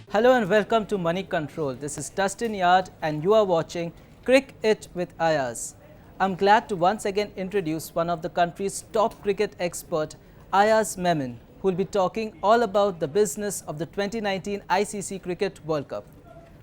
Hello and welcome to Money Control. This is Dustin Yard and you are watching Crick It with Ayaz. I'm glad to once again introduce one of the country's top cricket expert, Ayaz Memon, who will be talking all about the business of the 2019 ICC Cricket World Cup.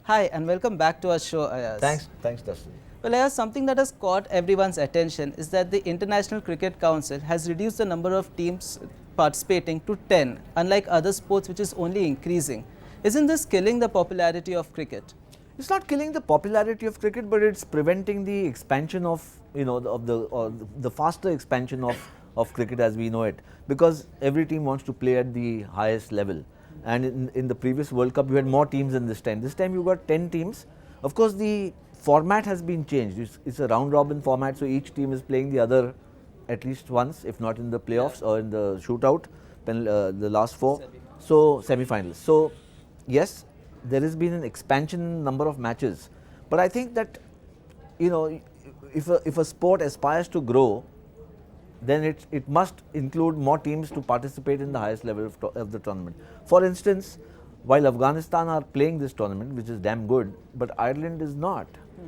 Hi and welcome back to our show, Ayaz. Thanks, Dustin. Well, Ayaz, something that has caught everyone's attention is that the International Cricket Council has reduced the number of teams participating to 10, unlike other sports which is only increasing. Isn't this killing the popularity of cricket? It's not killing the popularity of cricket, but it's preventing the expansion of the faster expansion of cricket as we know it, because every team wants to play at the highest level. And in the previous World Cup, you had more teams than this time. This time you got 10 teams. Of course, the format has been changed. It's a round robin format, so each team is playing the other at least once, if not in the playoffs or in the shootout, the last four. So semi-finals. So yes, there has been an expansion in number of matches, but I think that if a sport aspires to grow, then it must include more teams to participate in the highest level of the tournament. For instance, while Afghanistan are playing this tournament, which is damn good, but Ireland is not.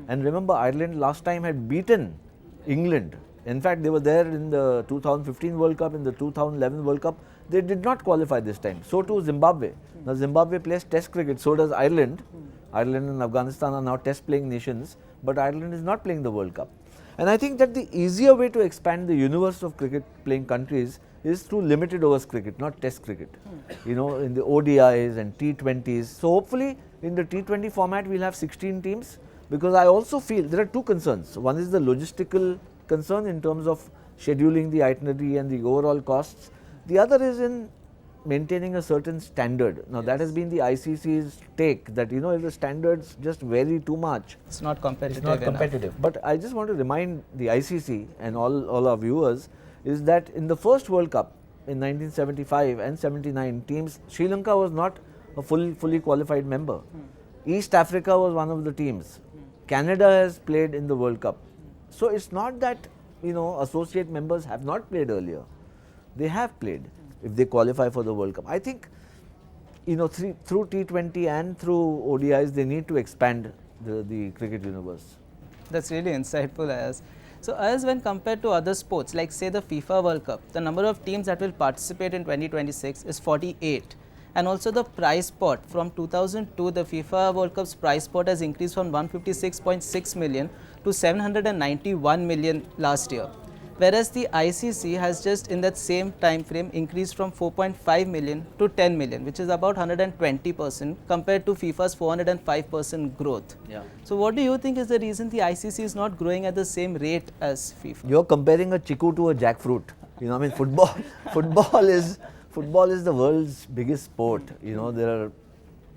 And remember, Ireland last time had beaten England. In fact, they were there in the 2015 World Cup, in the 2011 World Cup. They did not qualify this time. So too Zimbabwe. Now Zimbabwe plays test cricket, so does Ireland. Ireland and Afghanistan are now test playing nations, but Ireland is not playing the World Cup. And I think that the easier way to expand the universe of cricket playing countries is through limited overs cricket, not test cricket. In the ODIs and T20s. So hopefully in the T20 format we'll have 16 teams, because I also feel there are two concerns. One is the logistical concern in terms of scheduling the itinerary and the overall costs. The other is in maintaining a certain standard. Now that has been the ICC's take, that if the standards just vary too much, it's not competitive. It's not competitive. But I just want to remind the ICC and all our viewers is that in the first World Cup in 1975 and 79 teams, Sri Lanka was not a fully qualified member. East Africa was one of the teams. Canada has played in the World Cup. So it's not that associate members have not played earlier. They have played if they qualify for the World Cup. I think through T20 and through ODIs they need to expand the cricket universe. That's really insightful, Ayaz. So as when compared to other sports like say the FIFA World Cup, the number of teams that will participate in 2026 is 48. And also the prize pot from 2002, the FIFA World Cup's prize pot has increased from 156.6 million to 791 million last year. Whereas the ICC has just in that same time frame increased from 4.5 million to 10 million, which is about 120% compared to FIFA's 405% growth. Yeah. So what do you think is the reason the ICC is not growing at the same rate as FIFA? You're comparing a chiku to a jackfruit. Football is the world's biggest sport. There are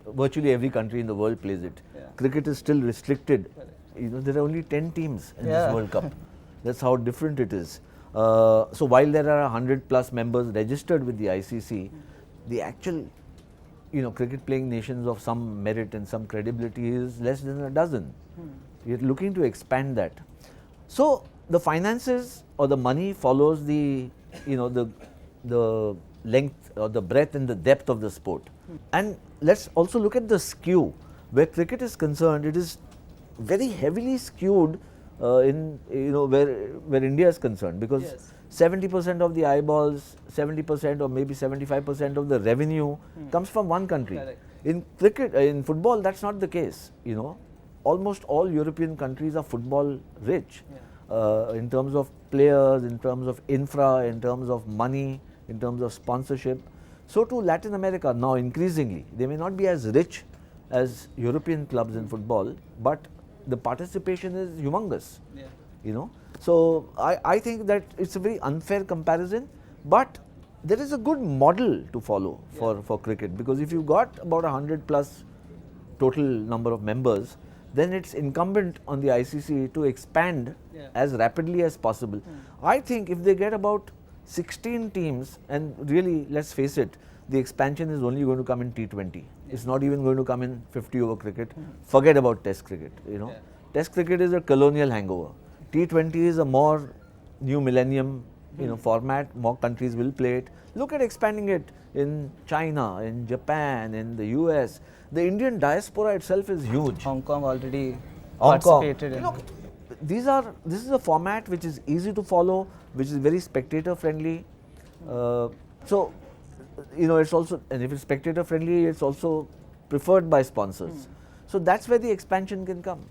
virtually every country in the world plays it. Yeah. Cricket is still restricted. There are only 10 teams in this World Cup. That's how different it is. So while there are 100 plus members registered with the ICC, the actual cricket playing nations of some merit and some credibility is less than a dozen. You're looking to expand that. So the finances or the money follows the length or the breadth and the depth of the sport. And let's also look at the skew. Where cricket is concerned, it is very heavily skewed where India is concerned, because 70% of the eyeballs, 70% or maybe 75% of the revenue comes from one country. Correct. In cricket, in football, that's not the case. Almost all European countries are football rich in terms of players, in terms of infra, in terms of money, in terms of sponsorship. So too Latin America now increasingly. They may not be as rich as European clubs in football, but the participation is humongous. So I think that it's a very unfair comparison, but there is a good model to follow for cricket, because if you've got about 100 plus total number of members, then it's incumbent on the ICC to expand as rapidly as possible. I think if they get about 16 teams, and really let's face it, the expansion is only going to come in T20. It's not even going to come in 50 over cricket. Forget about test cricket. Test cricket is a colonial hangover. T20 is a more new millennium format, more countries will play it. Look at expanding it in China, in Japan, in the US. The Indian diaspora itself is huge. Hong Kong already Hong Kong. participated in it. This is a format which is easy to follow, which is very spectator friendly. So, it's also, and if it's spectator friendly, it's also preferred by sponsors. So that's where the expansion can come.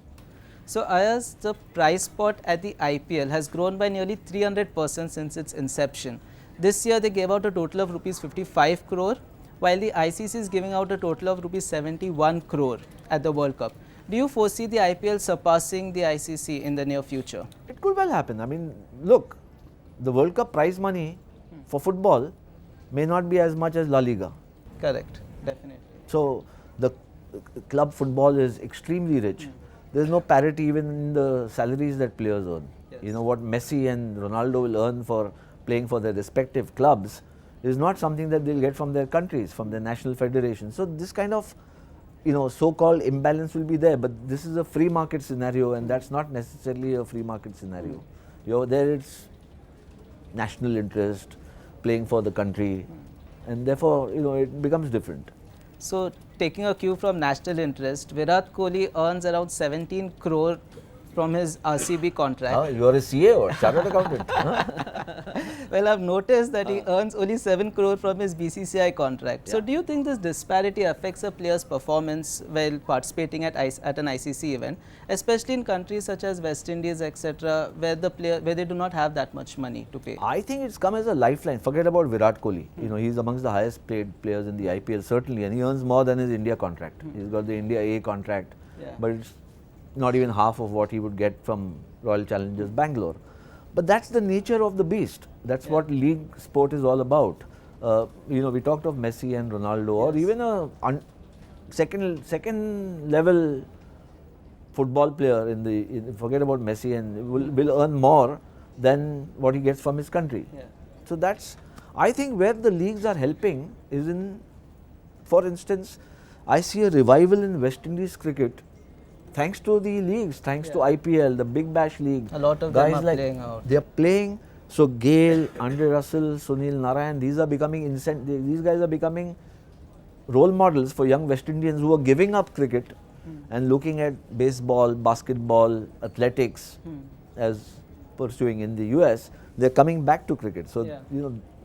So Ayaz, the prize pot at the IPL has grown by nearly 300% since its inception. This year they gave out a total of rupees 55 crore, while the ICC is giving out a total of rupees 71 crore at the World Cup. Do you foresee the IPL surpassing the ICC in the near future? It could well happen. I mean, look, the World Cup prize money for football may not be as much as La Liga. Correct, definitely. So the club football is extremely rich. There's no parity even in the salaries that players earn. Yes. What Messi and Ronaldo will earn for playing for their respective clubs is not something that they'll get from their countries, from their national federations. So this kind of so-called imbalance will be there, but this is a free market scenario, and that's not necessarily a free market scenario. There it's national interest, playing for the country, and therefore it becomes different. So taking a cue from national interest, Virat Kohli earns around 17 crore from his RCB contract. You are a CA or chartered accountant? Well, I've noticed that he earns only 7 crore from his BCCI contract. So do you think this disparity affects a player's performance while participating at an ICC event, especially in countries such as West Indies, etc., where they do not have that much money to pay? I think it's come as a lifeline. Forget about Virat Kohli. He's amongst the highest paid players in the IPL, certainly, and he earns more than his India contract. He's got the India A contract, but it's not even half of what he would get from Royal Challengers Bangalore. But that's the nature of the beast. That's what league sport is all about. We talked of Messi and Ronaldo, or even a second level football player forget about Messi, and will earn more than what he gets from his country. So that's, I think, where the leagues are helping is in, for instance, I see a revival in West Indies cricket thanks to the leagues, thanks to IPL, the Big Bash League. A lot of guys them are playing out. They are playing. So Gale, Andre Russell, Sunil Narayan, these guys are becoming role models for young West Indians who are giving up cricket and looking at baseball, basketball, athletics as pursuing in the US. They're coming back to cricket. So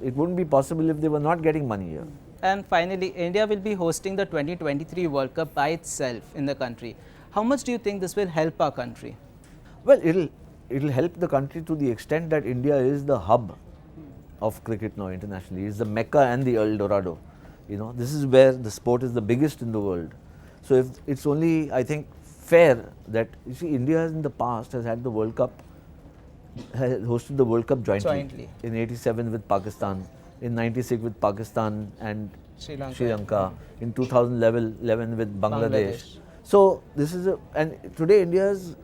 it wouldn't be possible if they were not getting money here. And finally, India will be hosting the 2023 World Cup by itself in the country. How much do you think this will help our country? Well, it'll help the country to the extent that India is the hub of cricket now internationally. It's the Mecca and the El Dorado. This is where the sport is the biggest in the world. So if it's only, I think, fair that, you see, India in the past has had the World Cup, has hosted the World Cup jointly. In 87 with Pakistan, in 96 with Pakistan and Sri Lanka, in 2011 with Bangladesh. So this is and today India's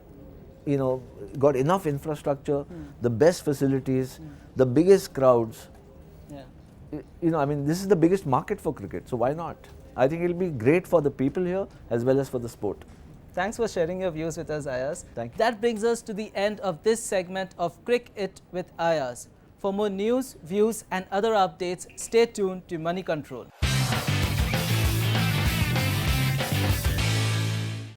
got enough infrastructure, the best facilities, the biggest crowds. This is the biggest market for cricket, so why not? I think it'll be great for the people here as well as for the sport. Thanks for sharing your views with us, Ayaz. Thank you. That brings us to the end of this segment of Cricket with Ayaz. For more news, views and other updates, stay tuned to Money Control.